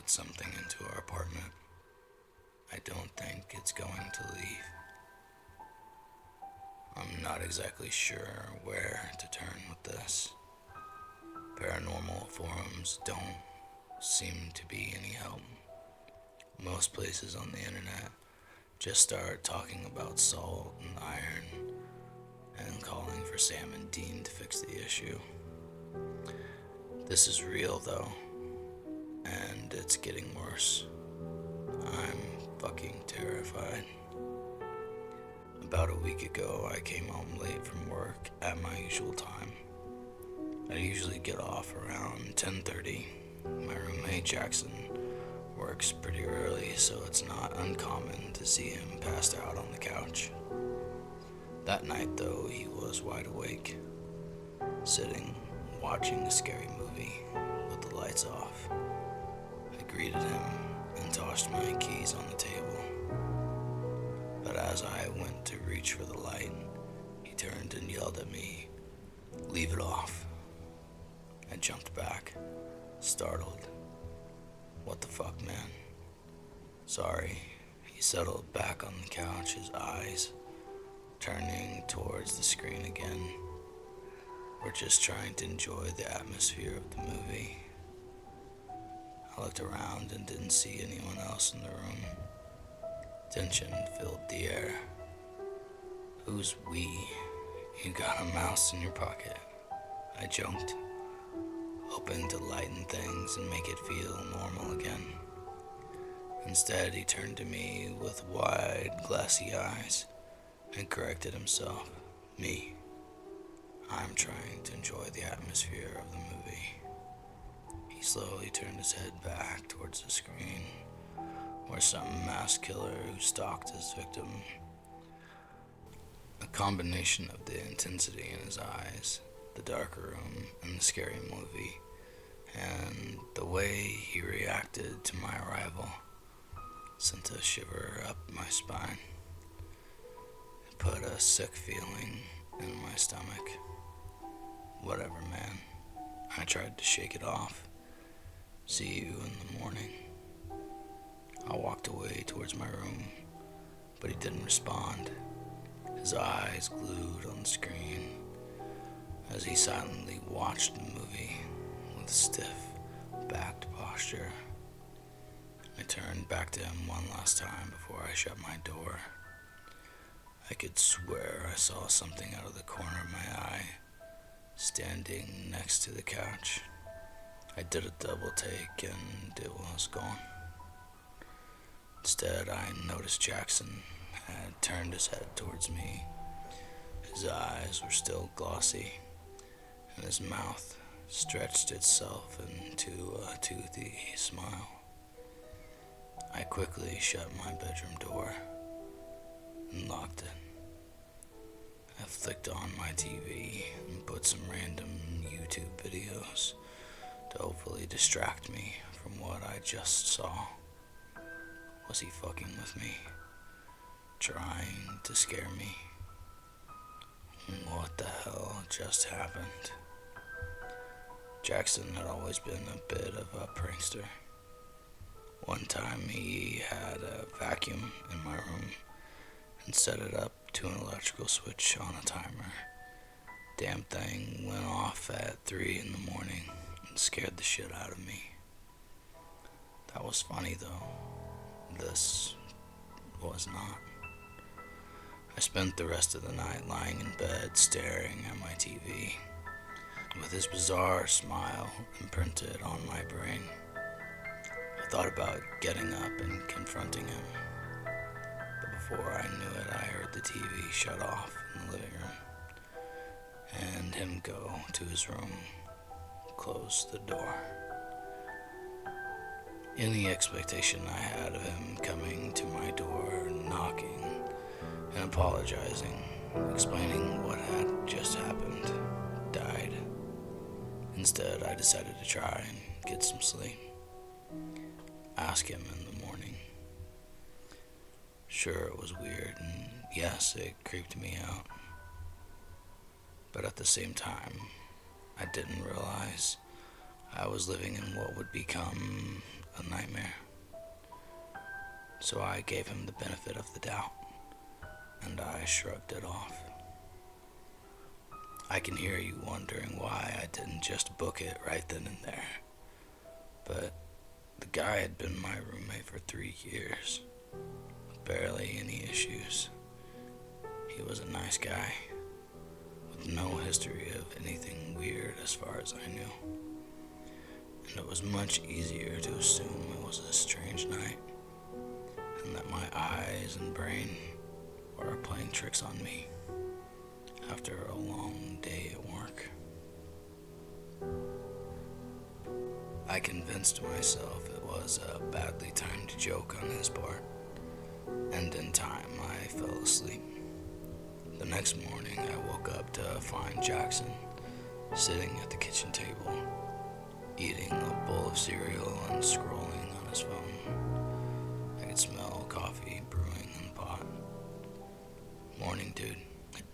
put something into our apartment. I don't think it's going to leave. I'm not exactly sure where to turn with this. Paranormal forums don't seem to be any help. Most places on the internet just start talking about salt and iron and calling for Sam and Dean to fix the issue. This is real though, and it's getting worse. I'm fucking terrified. About a week ago, I came home late from work at my usual time. I usually get off around 10:30. My roommate Jackson works pretty early, so it's not uncommon to see him passed out on the couch. That night, though, he was wide awake, sitting, watching a scary movie with the lights off. I greeted him and tossed my keys on the table. But as I went to reach for the light, he turned and yelled at me, "Leave it off." I jumped back, startled. "What the fuck, man?" "Sorry." He settled back on the couch, his eyes turning towards the screen again. "We're just trying to enjoy the atmosphere of the movie." I looked around and didn't see anyone else in the room. Tension filled the air. "Who's we? You got a mouse in your pocket," I joked, hoping to lighten things and make it feel normal again. Instead, he turned to me with wide, glassy eyes and corrected himself. "Me. I'm trying to enjoy the atmosphere of the movie." He slowly turned his head back towards the screen, where some mass killer who stalked his victim. A combination of the intensity in his eyes, the dark room, and the scary movie, and the way he reacted to my arrival, sent a shiver up my spine. It put a sick feeling in my stomach. "Whatever, man." I tried to shake it off. "See you in the morning." I walked away towards my room, but he didn't respond, his eyes glued on the screen as he silently watched the movie with a stiff, backed posture. I turned back to him one last time before I shut my door. I could swear I saw something out of the corner of my eye, standing next to the couch. I did a double take and it was gone. Instead, I noticed Jackson had turned his head towards me. His eyes were still glossy, and his mouth stretched itself into a toothy smile. I quickly shut my bedroom door and locked it. I flicked on my TV and put some random YouTube videos to hopefully distract me from what I just saw. Was he fucking with me? Trying to scare me? What the hell just happened? Jackson had always been a bit of a prankster. One time he had a vacuum in my room and set it up to an electrical switch on a timer. Damn thing went off at 3 in the morning and scared the shit out of me. That was funny though. This was not. I spent the rest of the night lying in bed staring at my TV, with his bizarre smile imprinted on my brain. I thought about getting up and confronting him, but before I knew it, I heard the TV shut off in the living room, and him go to his room, close the door. In the expectation I had of him coming to my door, knocking, and apologizing, explaining what had just happened, died. Instead, I decided to try and get some sleep. Ask him in the morning. Sure, it was weird, and yes, it creeped me out. But at the same time, I didn't realize I was living in what would become a nightmare. So I gave him the benefit of the doubt, and I shrugged it off. I can hear you wondering why I didn't just book it right then and there. But the guy had been my roommate for 3 years. Barely any issues. He was a nice guy, with no history of anything weird as far as I knew. And it was much easier to assume it was a strange night, and that my eyes and brain were playing tricks on me after a long day at work. I convinced myself it was a badly timed joke on his part, and in time I fell asleep. The next morning I woke up to find Jackson sitting at the kitchen table, eating a bowl of cereal and scrolling on his phone. I could smell coffee brewing in the pot. "Morning, dude,"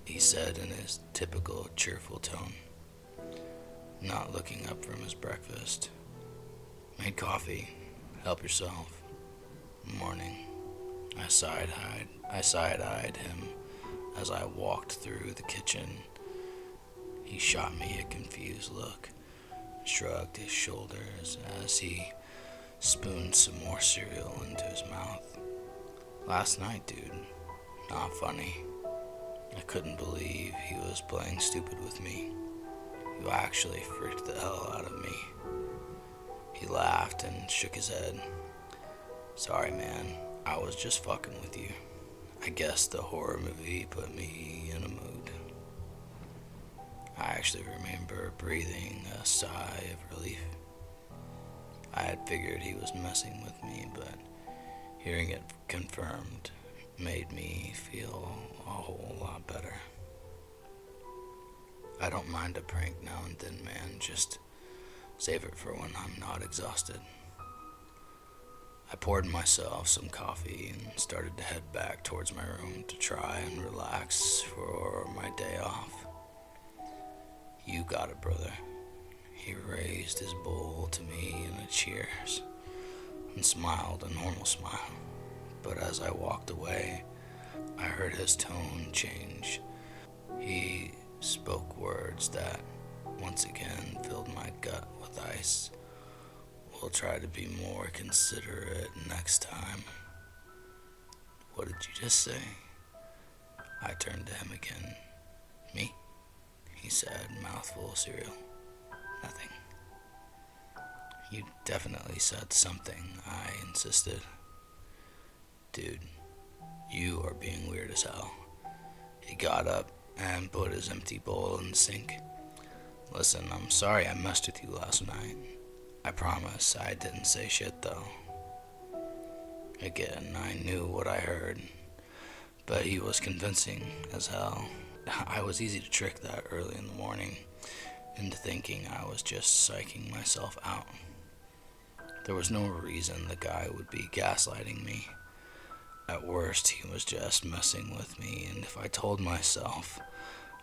he said in his typical cheerful tone, not looking up from his breakfast. "Made coffee. Help yourself." "Morning." I side-eyed him as I walked through the kitchen. He shot me a confused look, shrugged his shoulders as he spooned some more cereal into his mouth. "Last night, dude. Not funny." I couldn't believe he was playing stupid with me. You actually freaked the hell out of me. He laughed and shook his head. "Sorry, man. I was just fucking with you. I guess the horror movie put me in a mood." I actually remember breathing a sigh of relief. I had figured he was messing with me, but hearing it confirmed made me feel a whole lot better. I don't mind a prank now and then, man. Just save it for when I'm not exhausted. I poured myself some coffee and started to head back towards my room to try and relax for my day off. "You got it, brother." He raised his bowl to me in a cheers and smiled a normal smile. But as I walked away, I heard his tone change. He spoke words that once again filled my gut with ice. "We'll try to be more considerate next time." "What did you just say?" I turned to him again. "Me?" he said, mouthful of cereal. "Nothing." "You definitely said something," I insisted. "Dude, you are being weird as hell." He got up and put his empty bowl in the sink. "Listen, I'm sorry I messed with you last night. I promise I didn't say shit though." Again, I knew what I heard, but he was convincing as hell. I was easy to trick that early in the morning into thinking I was just psyching myself out. There was no reason the guy would be gaslighting me. At worst, he was just messing with me, and if I told myself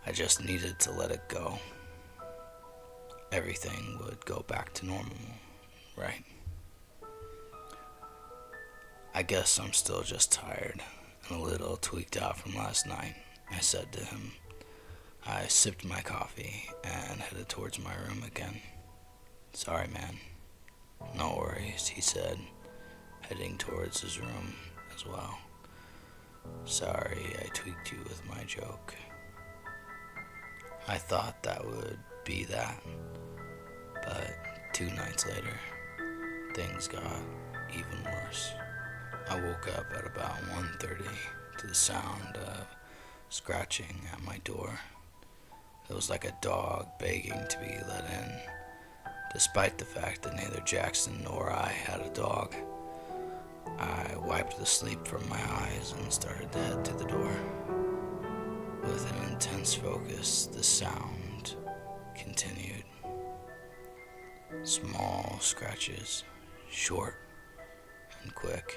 I just needed to let it go, everything would go back to normal, right? "I guess I'm still just tired and a little tweaked out from last night," I said to him. I sipped my coffee and headed towards my room again. "Sorry, man." "No worries," he said, heading towards his room as well. "Sorry I tweaked you with my joke." I thought that would be that, but 2 nights later, things got even worse. I woke up at about 1:30 to the sound of scratching at my door. It was like a dog begging to be let in, despite the fact that neither Jackson nor I had a dog. I wiped the sleep from my eyes and started to head to the door. With an intense focus, the sound continued. Small scratches, short and quick.